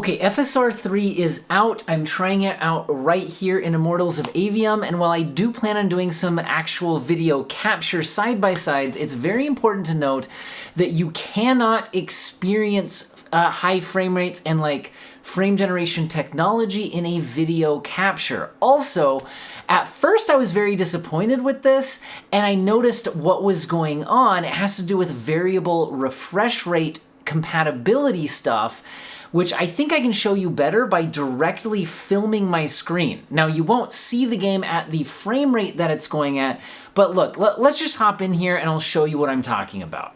Okay, FSR3 is out. I'm trying it out right here in Immortals of Aveum, and while I do plan on doing some actual video capture side-by-sides, it's very important to note that you cannot experience high frame rates and like frame generation technology in a video capture. Also, at first I was very disappointed with this, and I noticed what was going on. It has to do with variable refresh rate compatibility stuff, which I think I can show you better by directly filming my screen. Now, you won't see the game at the frame rate that it's going at, but look, let's just hop in here and I'll show you what I'm talking about.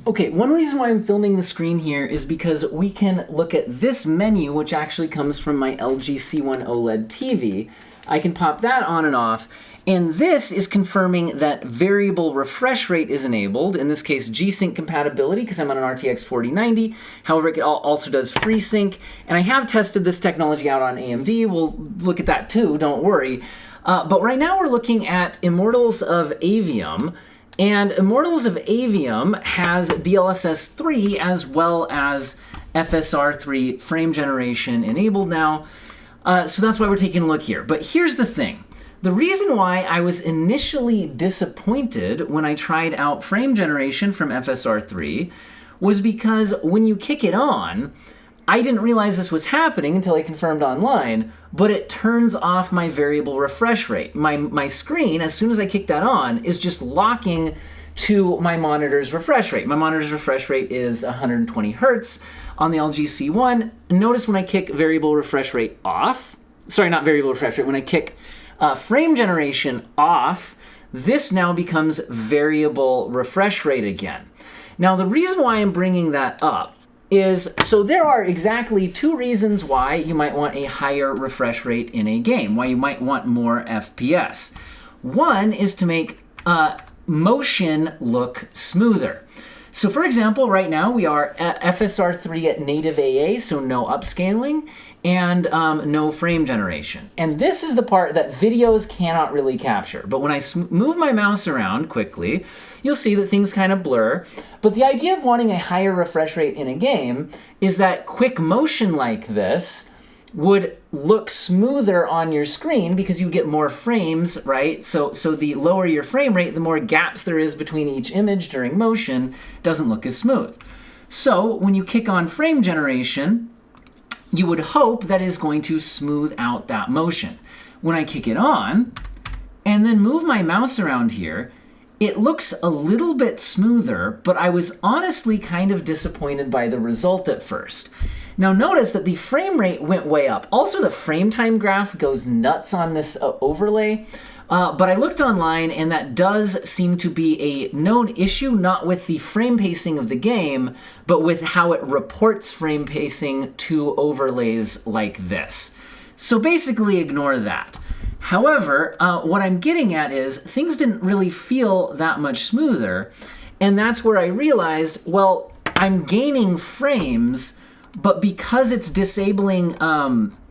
Okay, one reason why I'm filming the screen here is because we can look at this menu, which actually comes from my LG C1 OLED TV. I can pop that on and off, and this is confirming that variable refresh rate is enabled, in this case gysync compatibility because I'm on an RTX 4090. However, it also does FreeSync, and I have tested this technology out on AMD. We'll look at that too, don't worry. But right now we're looking at Immortals of Aveum, and Immortals of Aveum has DLSS3 as well as FSR3 frame generation enabled now. So that's why we're taking a look here. But here's the thing. The reason why I was initially disappointed when I tried out frame generation from FSR3 was because when you kick it on, I didn't realize this was happening until I confirmed online, but it turns off my variable refresh rate. My screen, as soon as I kick that on, is just locking to my monitor's refresh rate. My monitor's refresh rate is 120 hertz on the LG C1. Notice when I kick variable refresh rate off, sorry, not variable refresh rate, when I kick frame generation off, this now becomes variable refresh rate again. Now, the reason why I'm bringing that up is, so there are exactly two reasons why you might want a higher refresh rate in a game, why you might want more FPS. One is to make motion look smoother. So for example, right now we are at FSR3 at native AA, so no upscaling, and no frame generation. And this is the part that videos cannot really capture. But when I move my mouse around quickly, you'll see that things kind of blur. But the idea of wanting a higher refresh rate in a game is that quick motion like this would look smoother on your screen because you get more frames, right? So the lower your frame rate, the more gaps there is between each image during motion, doesn't look as smooth. So when you kick on frame generation, you would hope that is going to smooth out that motion. When I kick it on and then move my mouse around here, it looks a little bit smoother, but I was honestly kind of disappointed by the result at first. Now notice that the frame rate went way up. Also, the frame time graph goes nuts on this overlay. But I looked online, and that does seem to be a known issue, not with the frame pacing of the game, but with how it reports frame pacing to overlays like this. So basically ignore that. However, what I'm getting at is things didn't really feel that much smoother, and that's where I realized, well, I'm gaining frames, but because it's disabling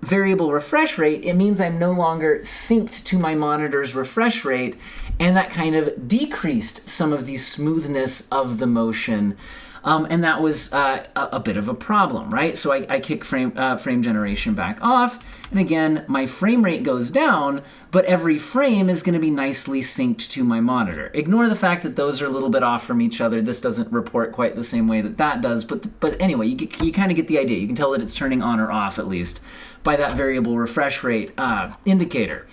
variable refresh rate, it means I'm no longer synced to my monitor's refresh rate, and that kind of decreased some of the smoothness of the motion, and that was a bit of a problem, right? So I kick frame generation back off, and again, my frame rate goes down, but every frame is going to be nicely synced to my monitor. Ignore the fact that those are a little bit off from each other. This doesn't report quite the same way that that does, but anyway, you kind of get the idea. You can tell that it's turning on or off, at least, by that variable refresh rate indicator.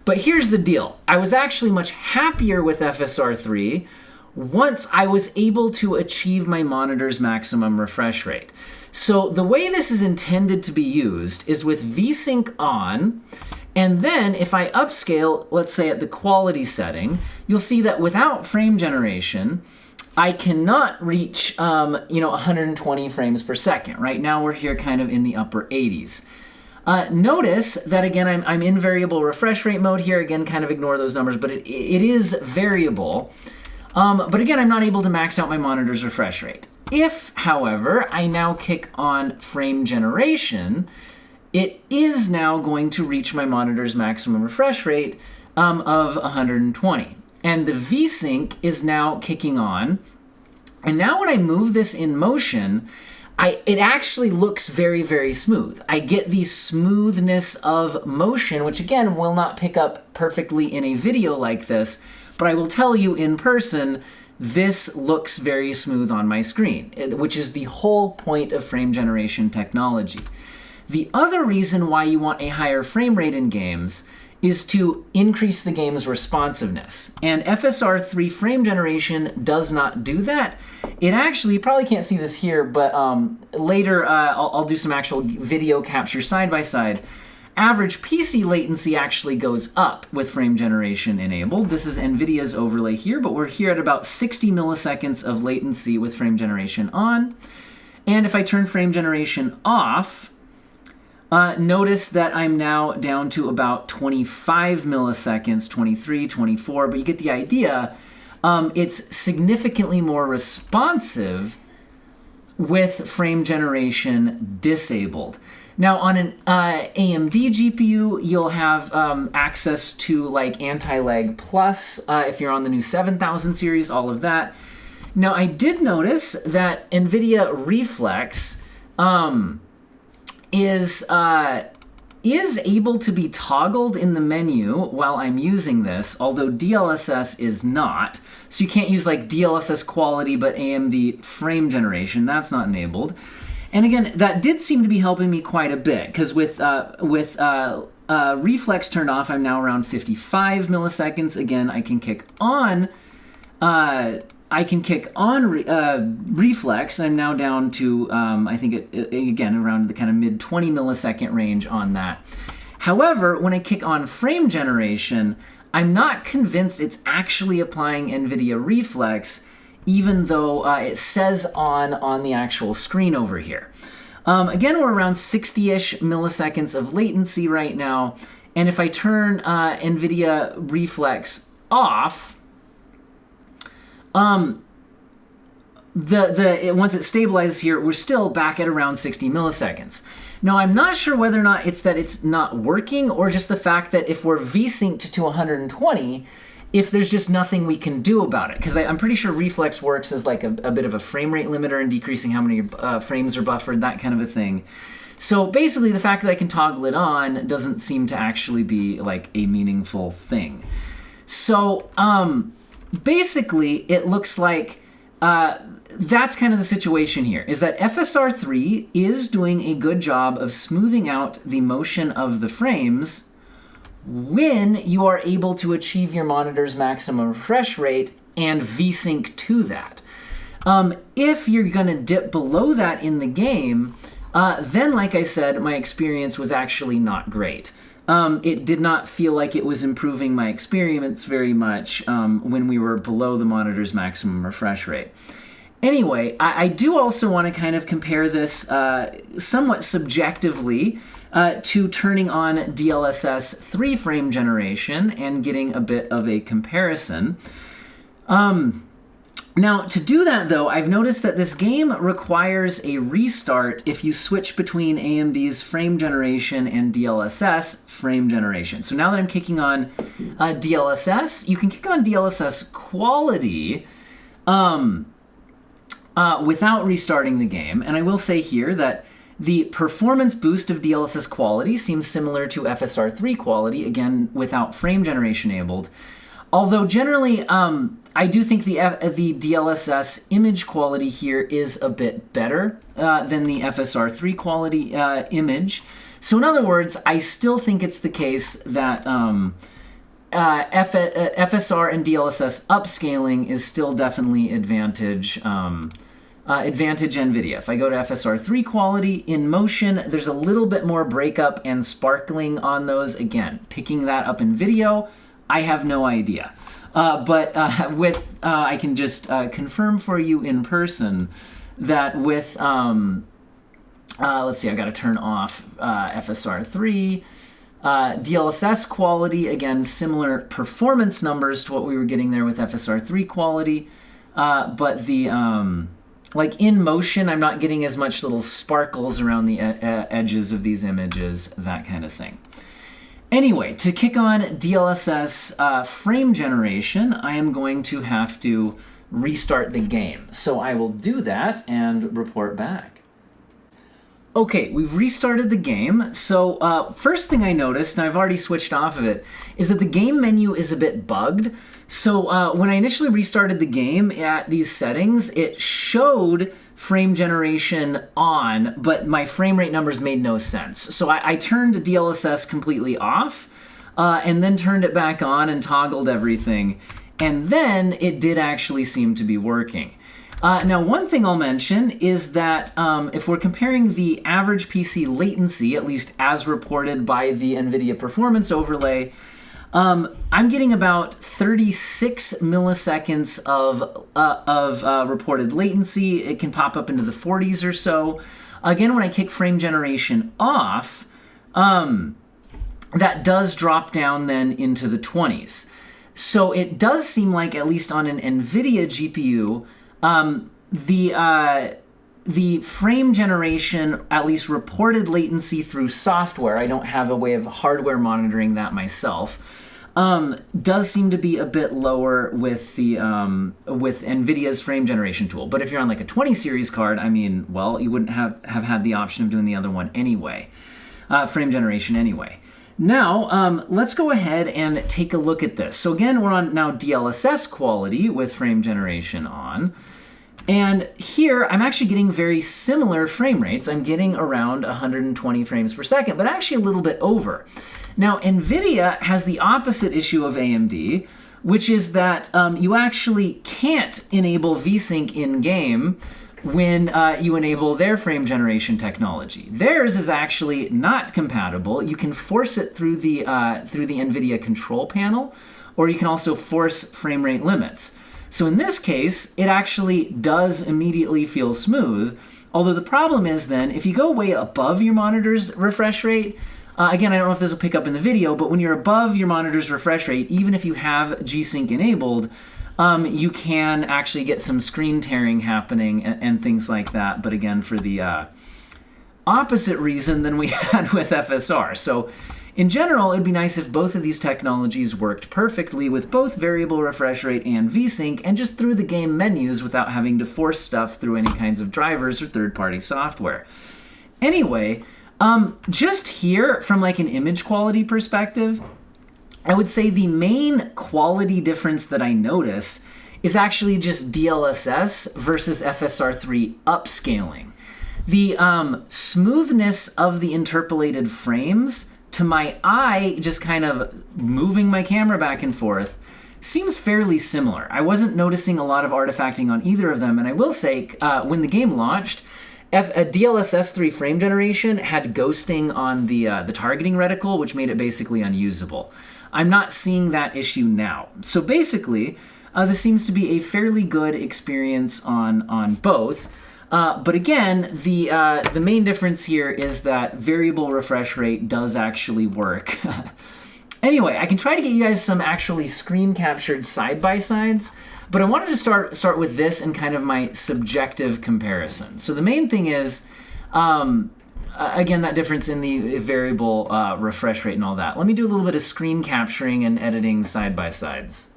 But here's the deal. I was actually much happier with FSR3 once I was able to achieve my monitor's maximum refresh rate. So the way this is intended to be used is with vsync on, and then if I upscale, let's say at the quality setting, you'll see that without frame generation, I cannot reach 120 frames per second. Right now we're here kind of in the upper 80s. Notice that again, I'm in variable refresh rate mode here. Again, kind of ignore those numbers, but it is variable. But again, I'm not able to max out my monitor's refresh rate. If, however, I now kick on frame generation, it is now going to reach my monitor's maximum refresh rate of 120. And the vsync is now kicking on. And now when I move this in motion, it actually looks very, very smooth. I get the smoothness of motion, which again will not pick up perfectly in a video like this, but I will tell you in person, this looks very smooth on my screen, which is the whole point of frame generation technology. The other reason why you want a higher frame rate in games is to increase the game's responsiveness. And FSR3 frame generation does not do that. It actually, you probably can't see this here, but later I'll do some actual video capture side by side. Average PC latency actually goes up with frame generation enabled. This is NVIDIA's overlay here, but we're here at about 60 milliseconds of latency with frame generation on. And if I turn frame generation off, notice that I'm now down to about 25 milliseconds, 23, 24, but you get the idea. It's significantly more responsive with frame generation disabled. Now on an AMD GPU, you'll have access to like anti-lag plus if you're on the new 7000 series, all of that. Now I did notice that NVIDIA Reflex is able to be toggled in the menu while I'm using this, although DLSS is not. So you can't use like DLSS quality but AMD frame generation. That's not enabled. And again, that did seem to be helping me quite a bit, because with Reflex turned off, I'm now around 55 milliseconds. Again, I can kick on Reflex. I'm now down to, I think, again, around the kind of mid 20 millisecond range on that. However, when I kick on frame generation, I'm not convinced it's actually applying NVIDIA Reflex, even though it says on the actual screen over here. Again, we're around 60-ish milliseconds of latency right now, and if I turn NVIDIA Reflex off, once it stabilizes here, we're still back at around 60 milliseconds. Now, I'm not sure whether or not it's that it's not working, or just the fact that if we're vsynced to 120, if there's just nothing we can do about it. Because I'm pretty sure Reflex works as like a bit of a frame rate limiter and decreasing how many frames are buffered, that kind of a thing. So basically, the fact that I can toggle it on doesn't seem to actually be like a meaningful thing. So basically, it looks like that's kind of the situation here, is that FSR3 is doing a good job of smoothing out the motion of the frames when you are able to achieve your monitor's maximum refresh rate and vsync to that. If you're going to dip below that in the game, then, like I said, my experience was actually not great. It did not feel like it was improving my experience very much when we were below the monitor's maximum refresh rate. Anyway, I do also want to kind of compare this somewhat subjectively to turning on DLSS3 frame generation and getting a bit of a comparison. Now, to do that, though, I've noticed that this game requires a restart if you switch between AMD's frame generation and DLSS frame generation. So now that I'm kicking on DLSS, you can kick on DLSS quality without restarting the game. And I will say here that the performance boost of DLSS quality seems similar to FSR3 quality, again, without frame generation enabled. Although generally, I do think the DLSS image quality here is a bit better than the FSR3 quality image. So in other words, I still think it's the case that FSR and DLSS upscaling is still definitely advantage NVIDIA. If I go to FSR3 quality, in motion, there's a little bit more breakup and sparkling on those. Again, picking that up in video, I have no idea. But I can just confirm for you in person that with, let's see, I've got to turn off FSR3. DLSS quality, again, similar performance numbers to what we were getting there with FSR3 quality. But the, like in motion, I'm not getting as much little sparkles around the edges of these images, that kind of thing. Anyway, to kick on DLSS frame generation, I am going to have to restart the game. So I will do that and report back. Okay, we've restarted the game. So first thing I noticed, and I've already switched off of it, is that the game menu is a bit bugged. So when I initially restarted the game at these settings, it showed frame generation on, but my frame rate numbers made no sense. So I turned DLSS completely off, and then turned it back on and toggled everything. And then it did actually seem to be working. Now, one thing I'll mention is that if we're comparing the average PC latency, at least as reported by the NVIDIA Performance Overlay, I'm getting about 36 milliseconds of reported latency. It can pop up into the 40s or so. Again, when I kick frame generation off, that does drop down then into the 20s. So it does seem like, at least on an NVIDIA GPU, the frame generation, at least reported latency through software, I don't have a way of hardware monitoring that myself, does seem to be a bit lower with the with NVIDIA's frame generation tool. But if you're on like a 20 series card, I mean, well, you wouldn't have had the option of doing the other one anyway, frame generation anyway. Now, let's go ahead and take a look at this. So again, we're on now DLSS quality with frame generation on. And here, I'm actually getting very similar frame rates. I'm getting around 120 frames per second, but actually a little bit over. Now, NVIDIA has the opposite issue of AMD, which is that you actually can't enable vsync in-game when you enable their frame generation technology. Theirs is actually not compatible. You can force it through the NVIDIA control panel, or you can also force frame rate limits. So in this case, it actually does immediately feel smooth, although the problem is then, if you go way above your monitor's refresh rate, again, I don't know if this will pick up in the video, but when you're above your monitor's refresh rate, even if you have gysync enabled, you can actually get some screen tearing happening and things like that, but again, for the opposite reason than we had with FSR. So in general, it'd be nice if both of these technologies worked perfectly with both variable refresh rate and vsync, and just through the game menus without having to force stuff through any kinds of drivers or third-party software. Anyway, just here, from like an image quality perspective, I would say the main quality difference that I notice is actually just DLSS versus FSR3 upscaling. The smoothness of the interpolated frames, to my eye, just kind of moving my camera back and forth, seems fairly similar. I wasn't noticing a lot of artifacting on either of them, and I will say, when the game launched, a DLSS3 frame generation had ghosting on the targeting reticle, which made it basically unusable. I'm not seeing that issue now. So basically, this seems to be a fairly good experience on both. But again, the main difference here is that variable refresh rate does actually work. Anyway, I can try to get you guys some actually screen captured side-by-sides, but I wanted to start with this and kind of my subjective comparison. So the main thing is, again, that difference in the variable refresh rate and all that. Let me do a little bit of screen capturing and editing side-by-sides.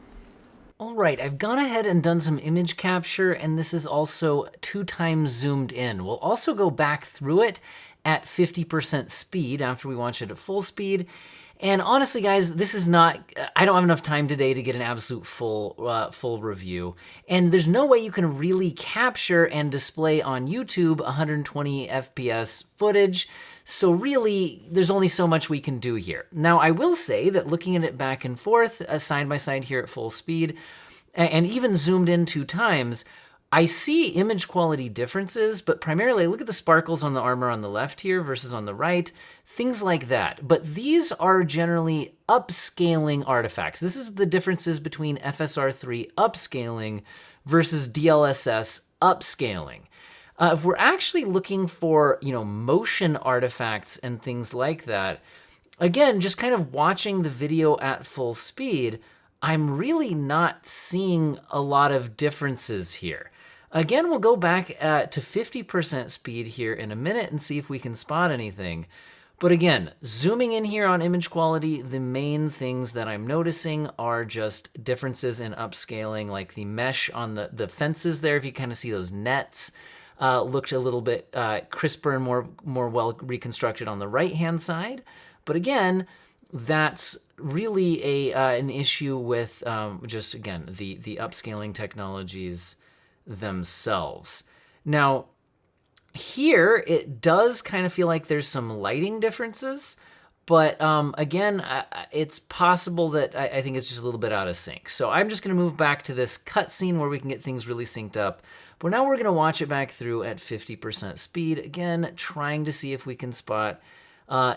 All right, I've gone ahead and done some image capture, and this is also 2 times zoomed in. We'll also go back through it at 50% speed after we watch it at full speed. And honestly, guys, this is not, I don't have enough time today to get an absolute full review. And there's no way you can really capture and display on YouTube 120 FPS footage. So really, there's only so much we can do here. Now, I will say that looking at it back and forth, side by side here at full speed, and even zoomed in 2 times, I see image quality differences, but primarily look at the sparkles on the armor on the left here versus on the right, things like that. But these are generally upscaling artifacts. This is the differences between FSR3 upscaling versus DLSS upscaling. If we're actually looking for, motion artifacts and things like that, again, just kind of watching the video at full speed, I'm really not seeing a lot of differences here. Again, we'll go back to 50% speed here in a minute and see if we can spot anything. But again, zooming in here on image quality, the main things that I'm noticing are just differences in upscaling, like the mesh on the fences there, if you kind of see those nets. looked a little bit crisper and more well reconstructed on the right-hand side. But again, that's really an issue with just, again, the upscaling technologies themselves. Now, here, it does kind of feel like there's some lighting differences, but again, it's possible that I think it's just a little bit out of sync. So I'm just gonna move back to this cutscene where we can get things really synced up. But now we're gonna watch it back through at 50% speed, again, trying to see if we can spot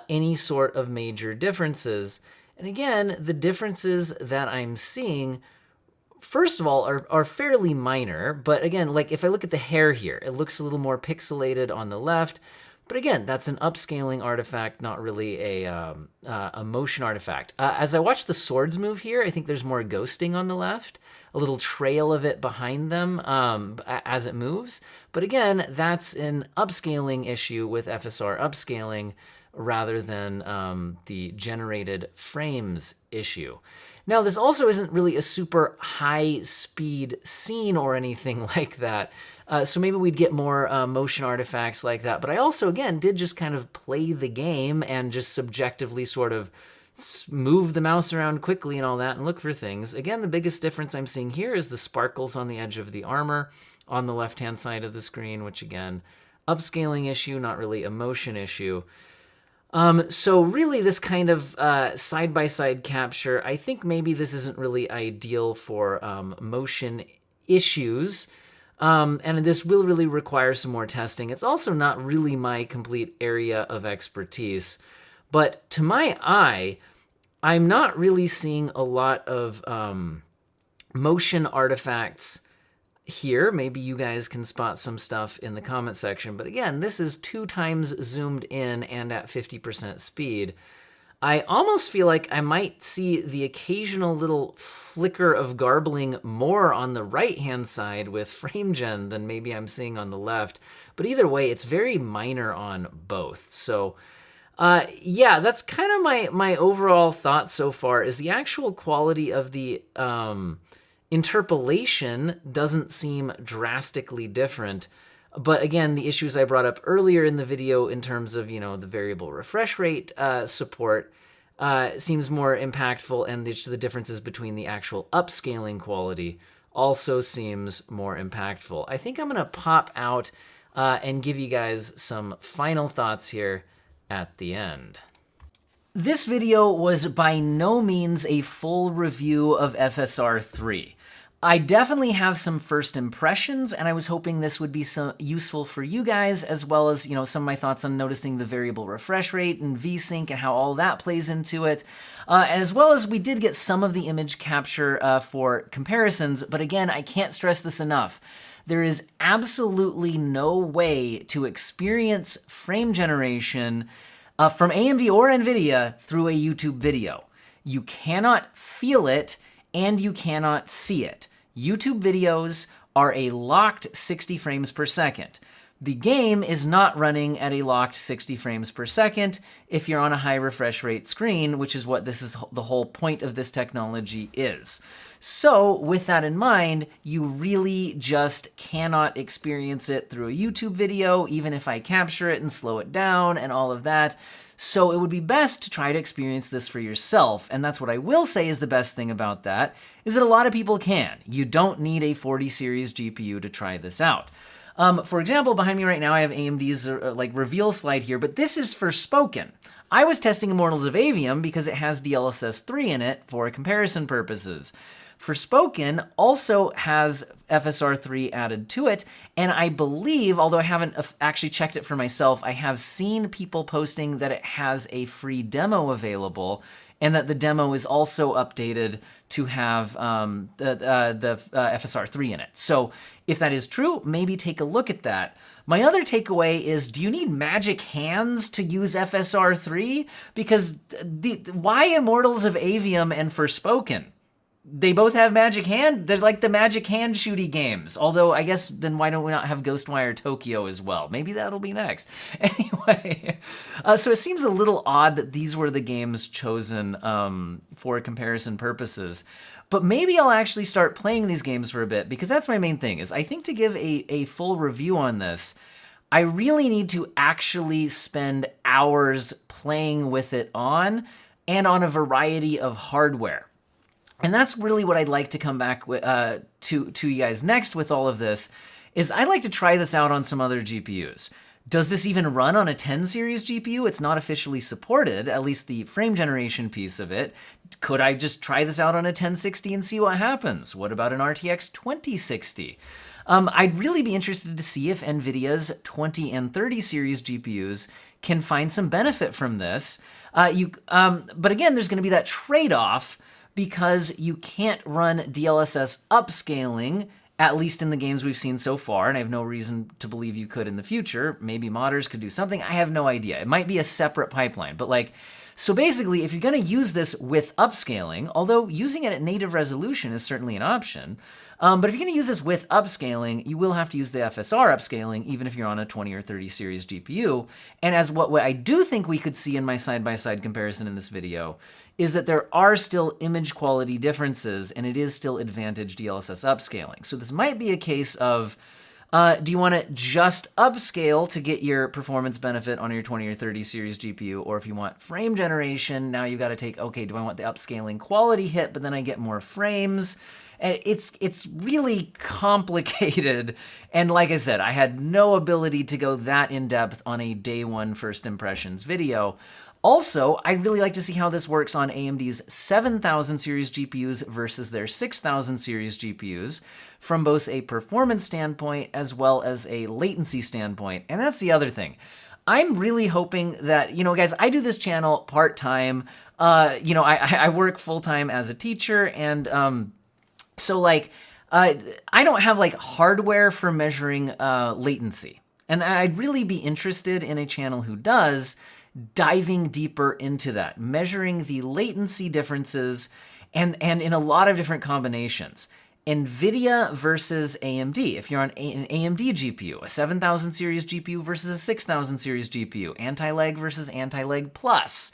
any sort of major differences. And again, the differences that I'm seeing, first of all, are fairly minor, but again, like if I look at the hair here, it looks a little more pixelated on the left, but again, that's an upscaling artifact, not really a motion artifact. As I watch the swords move here, I think there's more ghosting on the left, a little trail of it behind them as it moves, but again, that's an upscaling issue with FSR upscaling rather than the generated frames issue. Now, this also isn't really a super high-speed scene or anything like that, so maybe we'd get more motion artifacts like that. But I also, again, did just kind of play the game and just subjectively sort of move the mouse around quickly and all that and look for things. Again, the biggest difference I'm seeing here is the sparkles on the edge of the armor on the left-hand side of the screen, which, again, upscaling issue, not really a motion issue. So really this kind of side-by-side capture, I think maybe this isn't really ideal for motion issues, and this will really require some more testing. It's also not really my complete area of expertise, but to my eye, I'm not really seeing a lot of motion artifacts here. Maybe you guys can spot some stuff in the comment section, but again, this is 2 times zoomed in and at 50% speed. I almost feel like I might see the occasional little flicker of garbling more on the right-hand side with frame gen than maybe I'm seeing on the left, but either way, it's very minor on both. So yeah, that's kind of my overall thought so far, is the actual quality of the interpolation doesn't seem drastically different. But again, the issues I brought up earlier in the video in terms of, you know, the variable refresh rate support seems more impactful, and the differences between the actual upscaling quality also seems more impactful. I think I'm gonna pop out and give you guys some final thoughts here at the end. This video was by no means a full review of FSR3. I definitely have some first impressions, and I was hoping this would be useful for you guys, as well as, you know, some of my thoughts on noticing the variable refresh rate and vsync and how all that plays into it, as well as we did get some of the image capture for comparisons, but again, I can't stress this enough. There is absolutely no way to experience frame generation from AMD or NVIDIA through a YouTube video. You cannot feel it, and you cannot see it. YouTube videos are a locked 60 frames per second. The game is not running at a locked 60 frames per second if you're on a high refresh rate screen, which is what this is, the whole point of this technology is. So with that in mind, you really just cannot experience it through a YouTube video, even if I capture it and slow it down and all of that. So it would be best to try to experience this for yourself, and that's what I will say is the best thing about that, is that a lot of people can. You don't need a 40 series GPU to try this out. For example, behind me right now, I have AMD's like reveal slide here, but this is Forspoken. I was testing Immortals of Aveum because it has DLSS3 in it for comparison purposes. Forspoken also has FSR3 added to it, and I believe, although I haven't actually checked it for myself, I have seen people posting that it has a free demo available, and that the demo is also updated to have the FSR3 in it. So if that is true, maybe take a look at that. My other takeaway is, do you need magic hands to use FSR3? Because why Immortals of Aveum and Forspoken? they both have magic hand. They're like the magic hand shooty games. Although I guess then why don't we not have Ghostwire Tokyo as well? Maybe that'll be next. Anyway, so it seems a little odd that these were the games chosen for comparison purposes. But maybe I'll actually start playing these games for a bit, because that's my main thing, is I think to give a full review on this, I really need to actually spend hours playing with it on, and on a variety of hardware. And that's really what I'd like to come back with, to you guys next with all of this, is I'd like to try this out on some other GPUs. Does this even run on a 10 series GPU? It's not officially supported, at least the frame generation piece of it. Could I just try this out on a 1060 and see what happens? What about an RTX 2060? I'd really be interested to see if NVIDIA's 20 and 30 series GPUs can find some benefit from this. But again, there's going to be that trade-off, because you can't run DLSS upscaling, at least in the games we've seen so far, and I have no reason to believe you could in the future. Maybe modders could do something. I have no idea. It might be a separate pipeline, but like, so basically, if you're going to use this with upscaling, although using it at native resolution is certainly an option, but if you're going to use this with upscaling, you will have to use the FSR upscaling, even if you're on a 20 or 30 series GPU. And as what I do think we could see in my side-by-side comparison in this video is that there are still image quality differences, and it is still advantage DLSS upscaling. So this might be a case of, do you want to just upscale to get your performance benefit on your 20 or 30 series GPU? Or if you want frame generation, now you've got to take, okay, do I want the upscaling quality hit, but then I get more frames? And it's really complicated. And like I said, I had no ability to go that in depth on a day one first impressions video. Also, I'd really like to see how this works on AMD's 7000 series GPUs versus their 6000 series GPUs from both a performance standpoint as well as a latency standpoint. And that's the other thing. I'm really hoping that, guys, I do this channel part-time. I work full-time as a teacher, and so like, I don't have like hardware for measuring latency. And I'd really be interested in a channel who does, diving deeper into that, measuring the latency differences and in a lot of different combinations. NVIDIA versus AMD. If you're on an AMD GPU, a 7000 series GPU versus a 6000 series GPU, anti-lag versus anti-lag plus,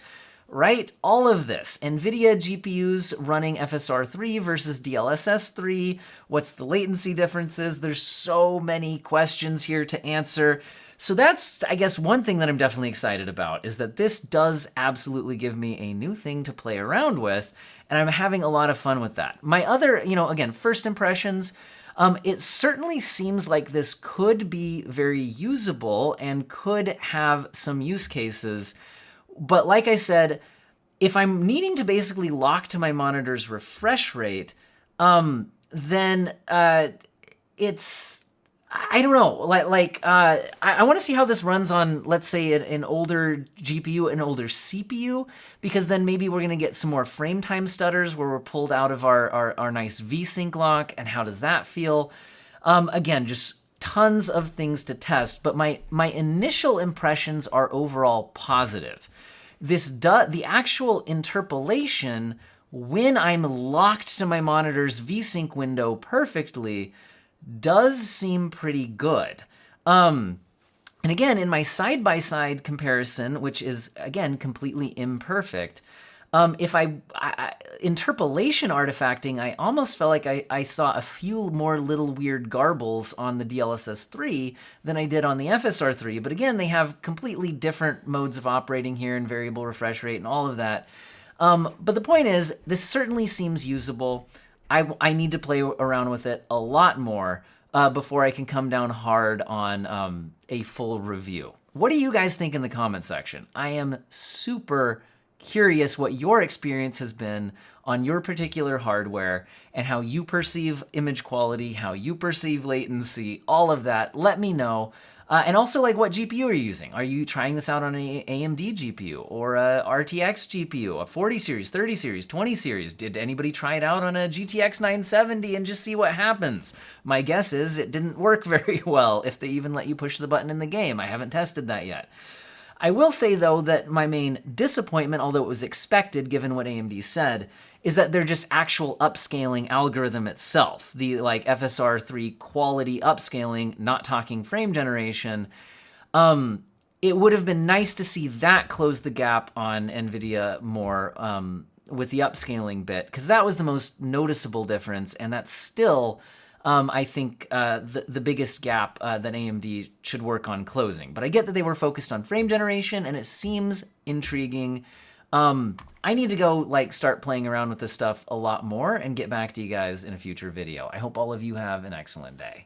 right? All of this. NVIDIA GPUs running FSR3 versus DLSS3. What's the latency differences? There's so many questions here to answer. So that's, I guess, one thing that I'm definitely excited about, is that this does absolutely give me a new thing to play around with, and I'm having a lot of fun with that. My other, again, first impressions, it certainly seems like this could be very usable and could have some use cases. But like I said, if I'm needing to basically lock to my monitor's refresh rate, then it's, I don't know, I want to see how this runs on, let's say, an older GPU, an older CPU, because then maybe we're going to get some more frame time stutters where we're pulled out of our nice vsync lock, and how does that feel? Again, just tons of things to test, but my initial impressions are overall positive. The actual interpolation, when I'm locked to my monitor's vsync window perfectly, does seem pretty good. And again, in my side-by-side comparison, which is, again, completely imperfect, if interpolation artifacting, I almost felt like I saw a few more little weird garbles on the DLSS3 than I did on the FSR3. But again, they have completely different modes of operating here and variable refresh rate and all of that. But the point is, this certainly seems usable. I need to play around with it a lot more before I can come down hard on a full review. What do you guys think in the comment section? I am super curious what your experience has been on your particular hardware and how you perceive image quality, how you perceive latency, all of that. Let me know. And also, like, what GPU are you using? Are you trying this out on an AMD GPU or a RTX GPU, a 40 series, 30 series, 20 series? Did anybody try it out on a GTX 970 and just see what happens? My guess is it didn't work very well, if they even let you push the button in the game. I haven't tested that yet. I will say, though, that my main disappointment, although it was expected given what AMD said, is that their just actual upscaling algorithm itself, the like FSR3 quality upscaling, not talking frame generation, it would have been nice to see that close the gap on NVIDIA more with the upscaling bit, because that was the most noticeable difference, and that's still, I think, the biggest gap that AMD should work on closing. But I get that they were focused on frame generation, and it seems intriguing. I need to go start playing around with this stuff a lot more and get back to you guys in a future video. I hope all of you have an excellent day.